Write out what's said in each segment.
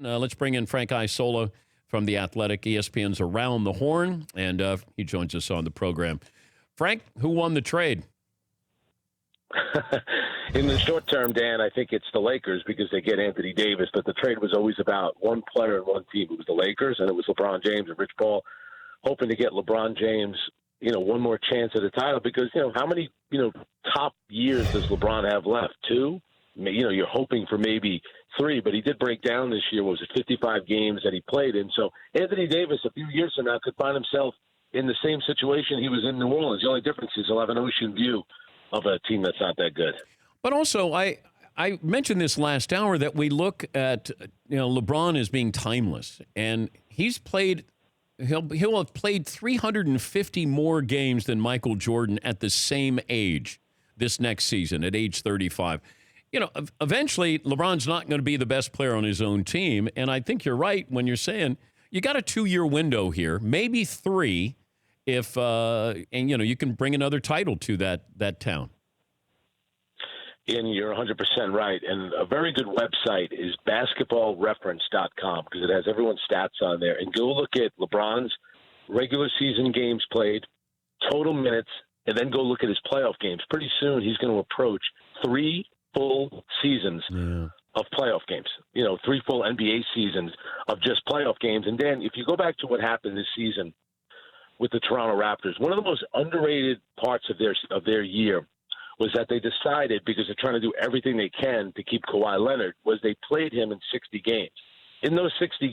Let's bring in Frank Isola from The Athletic, ESPN's Around the Horn, and he joins us on the program. Frank, who won the trade? In the short term, Dan, I think it's the Lakers because they get Anthony Davis, but the trade was always about one player and one team. It was the Lakers, and it was LeBron James and Rich Paul hoping to get LeBron James, one more chance at a title because, how many, top years does LeBron have left? 2? You're hoping for maybe 3, but he did break down this year. What was it, 55 games that he played in? So Anthony Davis, a few years from now, could find himself in the same situation he was in New Orleans. The only difference is he'll have an ocean view of a team that's not that good. But also, I mentioned this last hour that we look at, LeBron as being timeless, and he's played. He'll have played 350 more games than Michael Jordan at the same age this next season at age 35. Eventually, LeBron's not going to be the best player on his own team, and I think you're right when you're saying you got a 2-year window here, maybe 3, if you can bring another title to that town. And you're 100% right. And a very good website is basketballreference.com because it has everyone's stats on there. And go look at LeBron's regular season games played, total minutes, and then go look at his playoff games. Pretty soon he's going to approach 3 full seasons of playoff games, 3 full NBA seasons of just playoff games. And Dan, if you go back to what happened this season with the Toronto Raptors, one of the most underrated parts of their year was that they decided, because they're trying to do everything they can to keep Kawhi Leonard, was they played him in 60 games. In those 22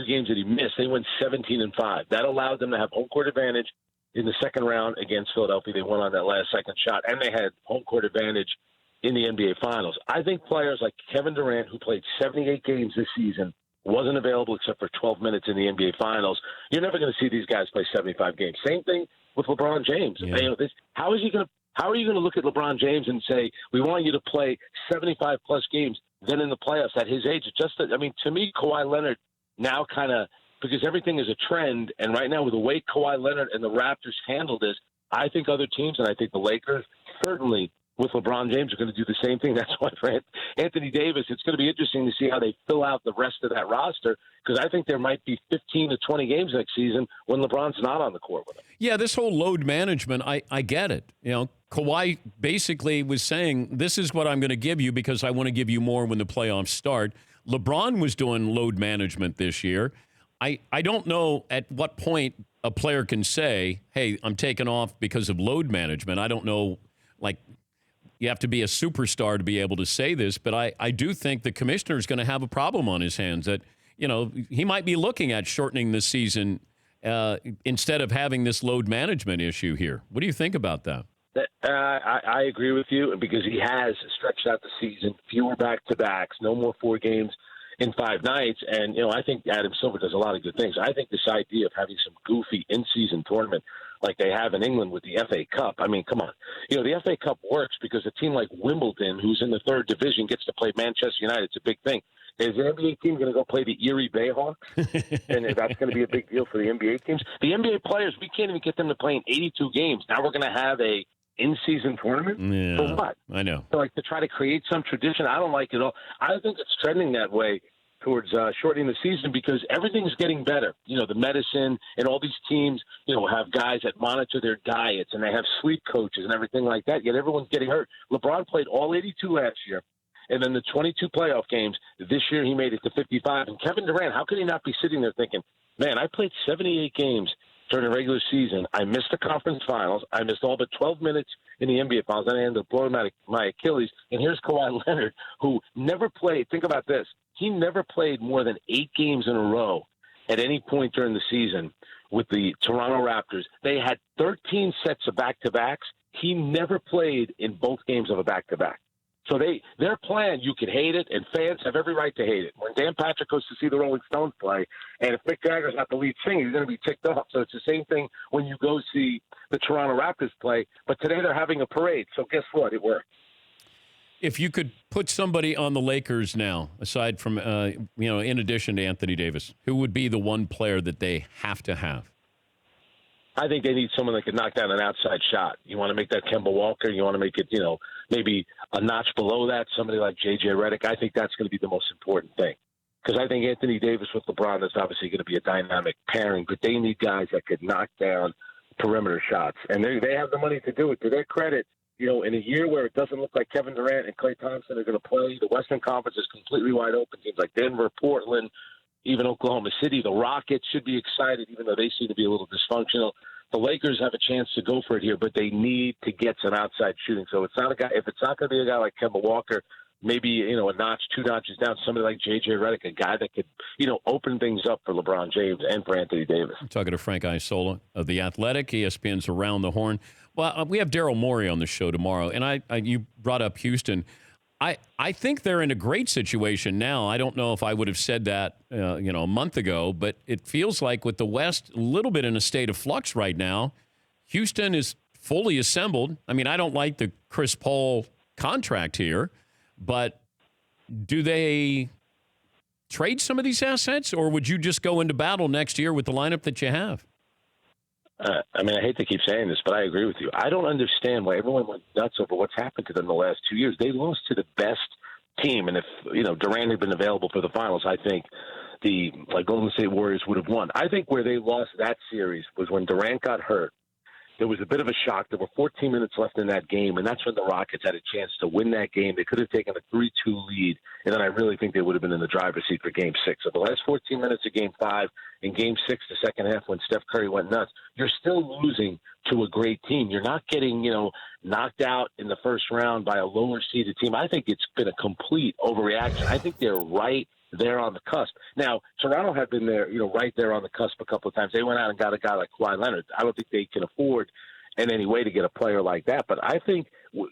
games that he missed, they went 17-5. That allowed them to have home court advantage in the second round against Philadelphia. They won on that last second shot, and they had home court advantage in the NBA Finals. I think players like Kevin Durant, who played 78 games this season, wasn't available except for 12 minutes in the NBA Finals. You're never going to see these guys play 75 games. Same thing with LeBron James. Yeah. How are you going to look at LeBron James and say, we want you to play 75-plus games, then in the playoffs at his age? To me, Kawhi Leonard now because everything is a trend, and right now with the way Kawhi Leonard and the Raptors handle this, I think other teams, and I think the Lakers, certainly with LeBron James, are going to do the same thing. That's why for Anthony Davis, it's going to be interesting to see how they fill out the rest of that roster, because I think there might be 15 to 20 games next season when LeBron's not on the court with him. Yeah, this whole load management, I get it. Kawhi basically was saying, this is what I'm going to give you because I want to give you more when the playoffs start. LeBron was doing load management this year. I don't know at what point a player can say, hey, I'm taking off because of load management. I don't know, you have to be a superstar to be able to say this, but I do think the commissioner is going to have a problem on his hands that, he might be looking at shortening the season instead of having this load management issue here. What do you think about that? I agree with you because he has stretched out the season, fewer back-to-backs, no more 4 games in 5 nights. And, I think Adam Silver does a lot of good things. I think this idea of having some goofy in-season tournament like they have in England with the FA Cup, come on. The FA Cup works because a team like Wimbledon, who's in the 3rd division, gets to play Manchester United. It's a big thing. Is the NBA team going to go play the Erie Bayhawks? And that's going to be a big deal for the NBA teams. The NBA players, we can't even get them to play in 82 games. Now we're going to have a in-season tournament? Yeah, for what? I know. To try to create some tradition. I don't like it all. I think it's trending that way towards shortening the season because everything's getting better. The medicine and all these teams, have guys that monitor their diets and they have sleep coaches and everything like that, yet everyone's getting hurt. LeBron played all 82 last year, and then the 22 playoff games. This year he made it to 55. And Kevin Durant, how could he not be sitting there thinking, man, I played 78 games during the regular season. I missed the conference finals. I missed all but 12 minutes in the NBA finals. And I ended up blowing my Achilles. And here's Kawhi Leonard, who never played. Think about this. He never played more than 8 games in a row at any point during the season with the Toronto Raptors. They had 13 sets of back-to-backs. He never played in both games of a back-to-back. So their plan, you can hate it, and fans have every right to hate it. When Dan Patrick goes to see the Rolling Stones play, and if Mick Jagger's not the lead singer, he's going to be ticked off. So it's the same thing when you go see the Toronto Raptors play. But today they're having a parade, so guess what? It worked. If you could put somebody on the Lakers now, aside from, in addition to Anthony Davis, who would be the one player that they have to have? I think they need someone that can knock down an outside shot. You want to make that Kemba Walker. You want to make it, maybe a notch below that, somebody like J.J. Redick. I think that's going to be the most important thing. Because I think Anthony Davis with LeBron is obviously going to be a dynamic pairing, but they need guys that could knock down perimeter shots. And they have the money to do it. To their credit, in a year where it doesn't look like Kevin Durant and Klay Thompson are going to play, the Western Conference is completely wide open. Teams like Denver, Portland, even Oklahoma City, the Rockets should be excited, even though they seem to be a little dysfunctional. The Lakers have a chance to go for it here, but they need to get some outside shooting. So it's not a guy. If it's not going to be a guy like Kemba Walker, maybe a notch, 2 notches down, somebody like J.J. Redick, a guy that could open things up for LeBron James and for Anthony Davis. I'm talking to Frank Isola of The Athletic, ESPN's Around the Horn. Well, we have Daryl Morey on the show tomorrow, and you brought up Houston. I think they're in a great situation now. I don't know if I would have said that, a month ago, but it feels like with the West a little bit in a state of flux right now. Houston is fully assembled. I mean, I don't like the Chris Paul contract here, but do they trade some of these assets, or would you just go into battle next year with the lineup that you have? I hate to keep saying this, but I agree with you. I don't understand why everyone went nuts over what's happened to them the last 2 years. They lost to the best team, and if Durant had been available for the finals, I think the Golden State Warriors would have won. I think where they lost that series was when Durant got hurt. There was a bit of a shock. There were 14 minutes left in that game, and that's when the Rockets had a chance to win that game. They could have taken a 3-2 lead, and then I really think they would have been in the driver's seat for Game 6. So the last 14 minutes of Game 5 and Game 6, the second half when Steph Curry went nuts, you're still losing to a great team. You're not getting, knocked out in the first round by a lower-seeded team. I think it's been a complete overreaction. I think they're right there on the cusp. Now, Toronto had been there, right there on the cusp a couple of times. They went out and got a guy like Kawhi Leonard. I don't think they can afford in any way to get a player like that. But I think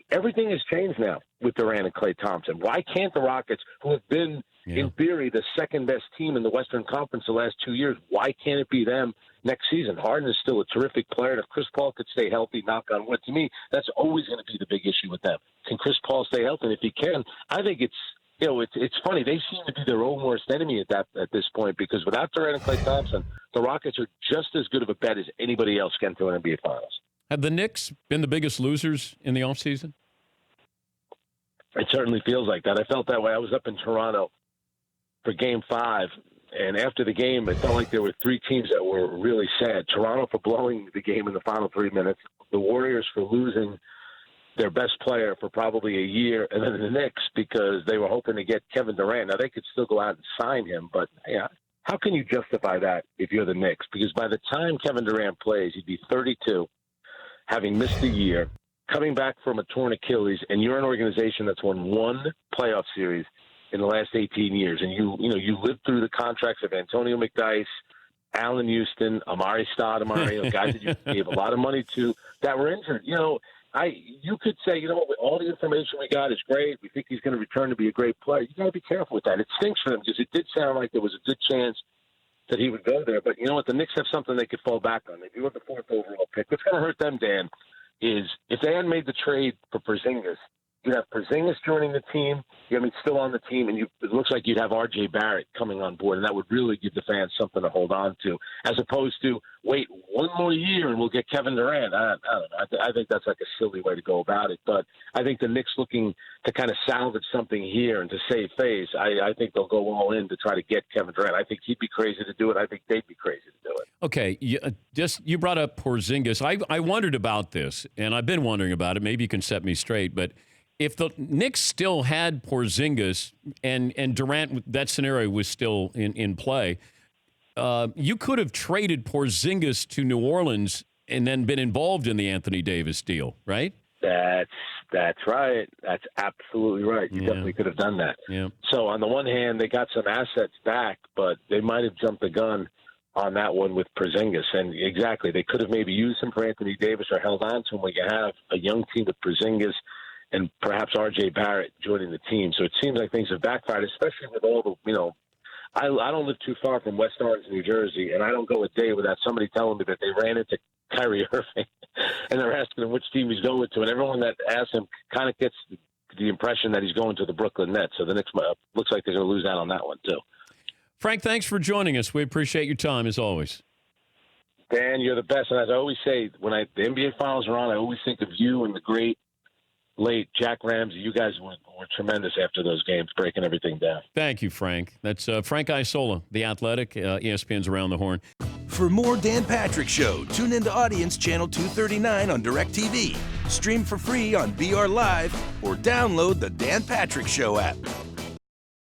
everything has changed now with Durant and Klay Thompson. Why can't the Rockets, who have been, in theory, the second-best team in the Western Conference the last 2 years, why can't it be them next season? Harden is still a terrific player. And if Chris Paul could stay healthy, knock on wood, to me, that's always going to be the big issue with them. Can Chris Paul stay healthy? And if he can, I think it's funny. They seem to be their own worst enemy at this point, because without Durant and Klay Thompson, the Rockets are just as good of a bet as anybody else can to an NBA Finals. Have the Knicks been the biggest losers in the offseason? It certainly feels like that. I felt that way. I was up in Toronto for Game 5, and after the game, it felt like there were 3 teams that were really sad. Toronto for blowing the game in the final 3 minutes, the Warriors for losing their best player for probably a year, and then the Knicks because they were hoping to get Kevin Durant. Now, they could still go out and sign him, but how can you justify that if you're the Knicks? Because by the time Kevin Durant plays, he'd be 32, having missed a year, coming back from a torn Achilles, and you're an organization that's won 1 playoff series in the last 18 years, and you lived through the contracts of Antonio McDyess, Allen Houston, Amari Stoudemire, guys that you gave a lot of money to that were injured. You could say, all the information we got is great. We think he's going to return to be a great player. You got to be careful with that. It stinks for them because it did sound like there was a good chance that he would go there. But you know what? The Knicks have something they could fall back on. They do have the 4th overall pick. What's going to hurt them, Dan, is if they hadn't made the trade for Porzingis, you'd have Porzingis joining the team. Still on the team, and it looks like you'd have R.J. Barrett coming on board, and that would really give the fans something to hold on to, as opposed to wait 1 more year and we'll get Kevin Durant. I don't know. I think that's like a silly way to go about it. But I think the Knicks looking to kind of salvage something here and to save face, I think they'll go all in to try to get Kevin Durant. I think he'd be crazy to do it. I think they'd be crazy to do it. Okay, you brought up Porzingis. I wondered about this, and I've been wondering about it. Maybe you can set me straight, but if the Knicks still had Porzingis and Durant, that scenario was still in play, you could have traded Porzingis to New Orleans and then been involved in the Anthony Davis deal, right? That's right. That's absolutely right. You definitely could have done that. Yeah. So on the one hand, they got some assets back, but they might have jumped the gun on that one with Porzingis. And exactly, they could have maybe used him for Anthony Davis or held on to him when you have a young team with Porzingis and perhaps R.J. Barrett joining the team. So it seems like things have backfired, especially with all the, I don't live too far from West Orange, New Jersey, and I don't go a day without somebody telling me that they ran into Kyrie Irving and they're asking him which team he's going to. And everyone that asks him kind of gets the impression that he's going to the Brooklyn Nets. So the Knicks looks like they're going to lose out on that one, too. Frank, thanks for joining us. We appreciate your time, as always. Dan, you're the best. And as I always say, when the NBA Finals are on, I always think of you and the great late Jack Ramsey. You guys were tremendous after those games, breaking everything down. Thank you, Frank. That's Frank Isola, The Athletic, ESPN's Around the Horn. For more Dan Patrick Show, tune into Audience Channel 239 on DirecTV. Stream for free on BR Live or download the Dan Patrick Show app.